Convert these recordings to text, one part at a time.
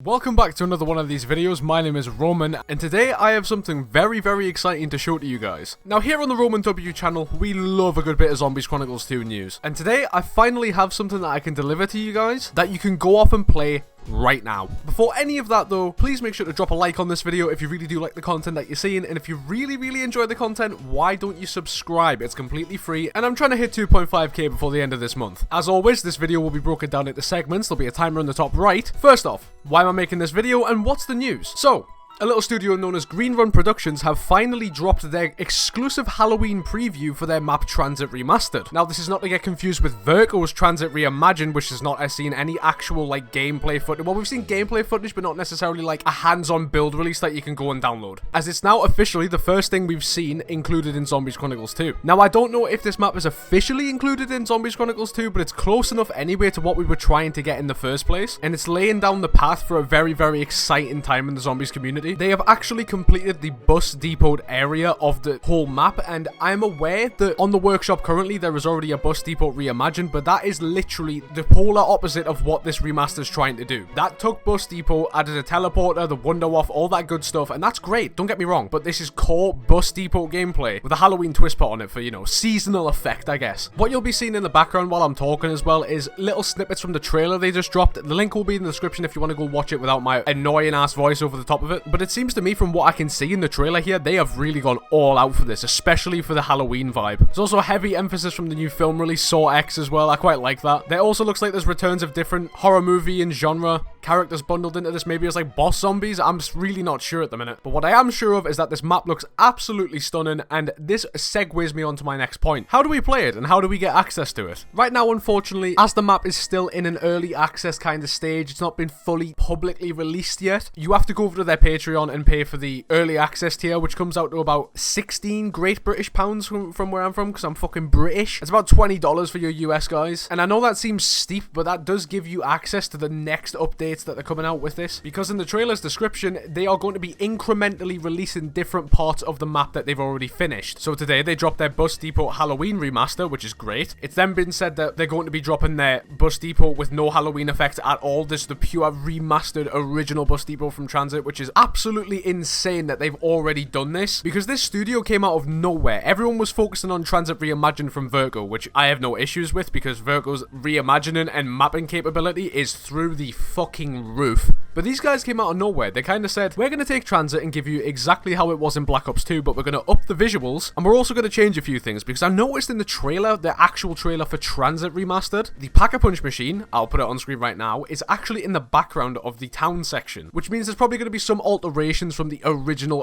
Welcome back to another one of these videos. My name is Roman, and today I have something very exciting to show to you guys. Now here on the Roman W channel, we love a good bit of Zombies Chronicles 2 news, and today I finally have something that I can deliver to you guys that you can go off and play right now. Before any of that though, please make sure to drop a like on this video if you really do like the content that you're seeing, and if you really enjoy the content, why don't you subscribe? It's completely free, and I'm trying to hit 2.5k before the end of this month. As always, this video will be broken down into segments. There'll be a timer on the top right. First off, why am I making this video and what's the news? So, a little studio known as Green Run Productions have finally dropped their exclusive Halloween preview for their map Tranzit Remastered. Now, this is not to get confused with BO2's Tranzit Reimagined, which has not seen any actual, like, gameplay footage. Well, we've seen gameplay footage, but not necessarily, like, a hands-on build release that you can go and download, as it's now officially the first thing we've seen included in Zombies Chronicles 2. Now, I don't know if this map is officially included in Zombies Chronicles 2, but it's close enough anyway to what we were trying to get in the first place, and it's laying down the path for a very exciting time in the Zombies community. They have actually completed the bus depot area of the whole map, and I'm aware that on the workshop currently there is already a bus depot reimagined, but that is literally the polar opposite of what this remaster is trying to do. That took bus depot, added a teleporter, the wonder waff, all that good stuff, and that's great, don't get me wrong, but this is core bus depot gameplay with a Halloween twist put on it for, you know, seasonal effect, I guess. What you'll be seeing in the background while I'm talking as well is little snippets from the trailer they just dropped. The link will be in the description if you want to go watch it without my annoying ass voice over the top of it, but it seems to me, from what I can see in the trailer here, they have really gone all out for this, especially for the Halloween vibe. There's also a heavy emphasis from the new film release Saw X as well. I quite like that. There also looks like there's returns of different horror movie and genre characters bundled into this. Maybe it's like boss zombies. I'm just really not sure at the minute. But what I am sure of is that this map looks absolutely stunning, and this segues me on to my next point. How do we play it, and how do we get access to it? Right now, unfortunately, as the map is still in an early access kind of stage, it's not been fully publicly released yet. You have to go over to their Patreon and pay for the early access tier, which comes out to about 16 Great British pounds from where I'm from, because I'm fucking British. It's about $20 for your US guys, and I know that seems steep, but that does give you access to the next updates that they're coming out with this, because in the trailer's description, they are going to be incrementally releasing different parts of the map that they've already finished. So today, they dropped their Bus Depot Halloween remaster, which is great. It's then been said that they're going to be dropping their Bus Depot with no Halloween effect at all. This is the pure remastered original Bus Depot from Tranzit, which is absolutely insane that they've already done this, because this studio came out of nowhere. Everyone was focusing on Tranzit Reimagined from BO2, which I have no issues with, because BO2's reimagining and mapping capability is through the fucking roof. But these guys came out of nowhere. They kind of said, we're going to take Tranzit and give you exactly how it was in Black Ops 2, but we're going to up the visuals, and we're also going to change a few things, because I noticed in the trailer, the actual trailer for Tranzit Remastered, the Pack-a-Punch machine, I'll put it on screen right now, is actually in the background of the town section, which means there's probably going to be some alterations from the original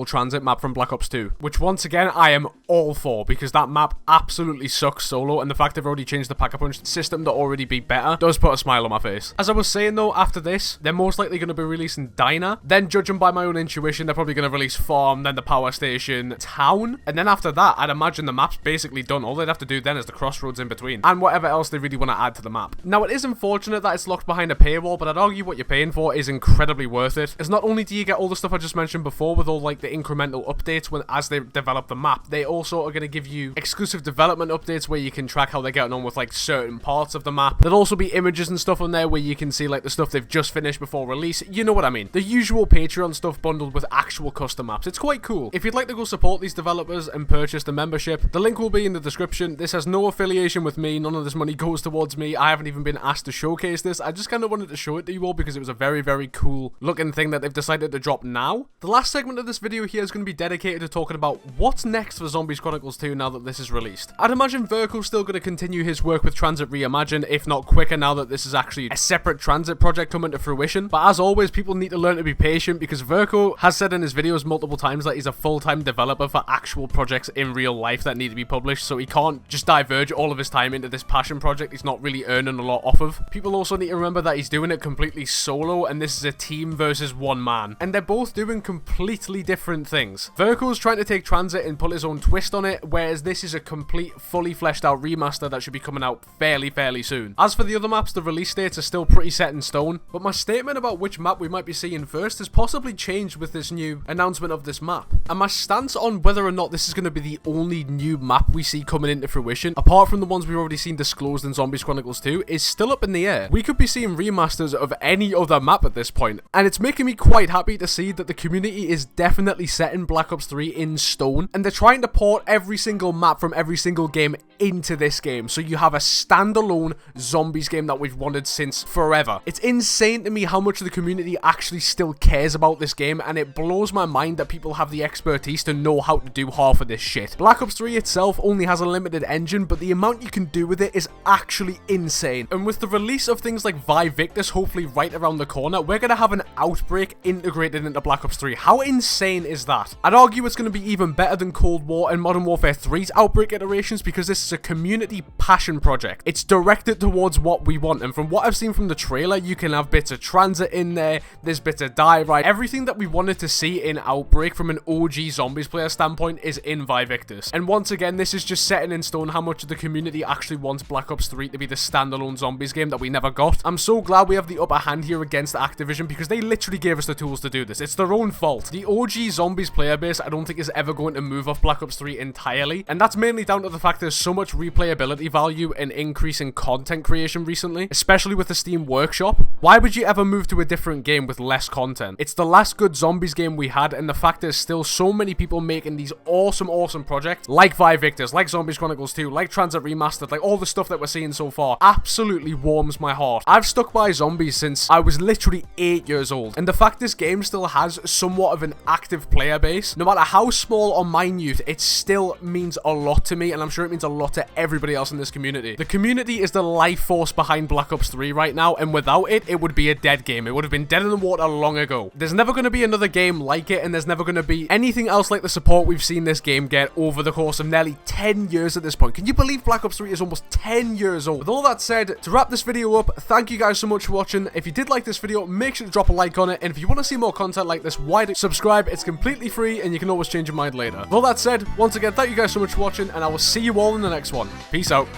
Tranzit map from Black Ops 2, which once again, I am all for, because that map absolutely sucks solo, and the fact they've already changed the Pack-a-Punch system to already be better does put a smile on my face. As I was saying though, after this, they're most likely going to be releasing Diner, then judging by my own intuition, they're probably going to release Farm, then the Power Station, Town, and then after that, I'd imagine the map's basically done. All they'd have to do then is the crossroads in between, and whatever else they really want to add to the map. Now, it is unfortunate that it's locked behind a paywall, but I'd argue what you're paying for is incredibly worth it, as not only do you get all the stuff I just mentioned before with all like the incremental updates as they develop the map, they also are going to give you exclusive development updates where you can track how they're getting on with like certain parts of the map. There'll also be images and stuff on there where you can see like the stuff they've just finished before release. You know what I mean. The usual Patreon stuff bundled with actual custom maps. It's quite cool. If you'd like to go support these developers and purchase the membership, the link will be in the description. This has no affiliation with me. None of this money goes towards me. I haven't even been asked to showcase this. I just kind of wanted to show it to you all because it was a very cool looking thing that they've decided to drop now. The last segment of this video here is going to be dedicated to talking about what's next for Zombies Chronicles 2 now that this is released. I'd imagine BO2's still going to continue his work with Tranzit Reimagined, if not quicker now that this is actually a separate Tranzit project coming to fruition. But as always, people need to learn to be patient, because BO2 has said in his videos multiple times that he's a full-time developer for actual projects in real life that need to be published, so he can't just diverge all of his time into this passion project he's not really earning a lot off of. People also need to remember that he's doing it completely solo, and this is a team versus one man, and they're both doing completely different things. BO2's trying to take Tranzit and put his own twist on it, whereas this is a complete, fully fleshed out remaster that should be coming out fairly soon. As for the other maps, the release dates are still pretty set in stone, but my statement sentiment about which map we might be seeing first has possibly changed with this new announcement of this map. And my stance on whether or not this is going to be the only new map we see coming into fruition, apart from the ones we've already seen disclosed in Zombies Chronicles 2, is still up in the air. We could be seeing remasters of any other map at this point, and it's making me quite happy to see that the community is definitely setting Black Ops 3 in stone, and they're trying to port every single map from every single game into this game, so you have a standalone zombies game that we've wanted since forever. It's insane to me how much the community actually still cares about this game, and it blows my mind that people have the expertise to know how to do half of this shit. Black Ops 3 itself only has a limited engine, but the amount you can do with it is actually insane. And with the release of things like BOIII hopefully right around the corner, we're gonna have an Outbreak integrated into Black Ops 3. How insane is that? I'd argue it's gonna be even better than Cold War and Modern Warfare 3's Outbreak iterations, because this is a community passion project. It's directed towards what we want, and from what I've seen from the trailer, you can have bits of Tranzit in there, there's bits of Die Right, everything that we wanted to see in Outbreak from an OG Zombies player standpoint is in BOIII. And once again, this is just setting in stone how much of the community actually wants Black Ops 3 to be the standalone zombies game that we never got. I'm so glad we have the upper hand here against Activision, because they literally gave us the tools to do this. It's their own fault. The OG Zombies player base I don't think is ever going to move off Black Ops 3 entirely, and that's mainly down to the fact there's so much replayability value and increase in content creation recently, especially with the Steam Workshop. Why would you ever move to a different game with less content? It's the last good zombies game we had, and the fact there's still so many people making these awesome projects like BOIII, like Zombies Chronicles 2, like Tranzit Remastered, like all the stuff that we're seeing so far absolutely warms my heart. I've stuck by zombies since I was literally 8 years old, and the fact this game still has somewhat of an active player base, no matter how small or minute, it still means a lot to me, and I'm sure it means a lot to everybody else in this community. The community is the life force behind Black Ops 3 right now, and without it, it would be a dead game. It would have been dead in the water long ago. There's never going to be another game like it, and there's never going to be anything else like the support we've seen this game get over the course of nearly 10 years at this point. Can you believe Black Ops 3 is almost 10 years old? With all that said, to wrap this video up, thank you guys so much for watching. If you did like this video, make sure to drop a like on it, and if you want to see more content like this, why don't subscribe? It's completely free, and you can always change your mind later. With all that said, once again, thank you guys so much for watching, and I will see you all in the next one. Peace out.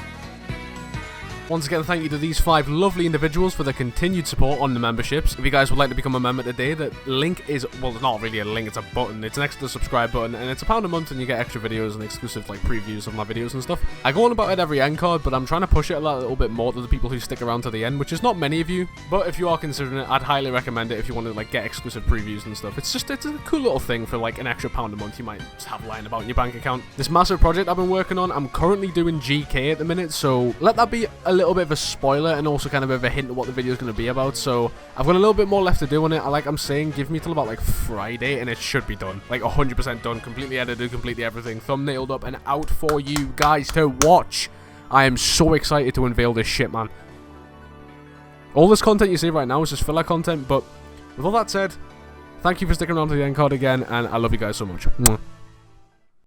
Once again, thank you to these 5 lovely individuals for their continued support on the memberships. If you guys would like to become a member today, the link is, well, it's not really a link, it's a button. It's next to the subscribe button, and it's £1 a month, and you get extra videos and exclusive, like, previews of my videos and stuff. I go on about it every end card, but I'm trying to push it a little bit more to the people who stick around to the end, which is not many of you, but if you are considering it, I'd highly recommend it if you want to, like, get exclusive previews and stuff. It's a cool little thing for, like, an extra £1 a month you might just have lying about in your bank account. This massive project I've been working on, I'm currently doing GK at the minute, so let that be a little bit of a spoiler, and also kind of a hint of what the video is going to be about. So I've got a little bit more left to do on it. Like I'm saying, give me till about like Friday and it should be done, like 100% done, completely edited, completely everything, thumbnailed up and out for you guys to watch. I am so excited to unveil this shit, man. All this content you see right now is just filler content, but with all that said, thank you for sticking around to the end card again, and I love you guys so much. Mwah.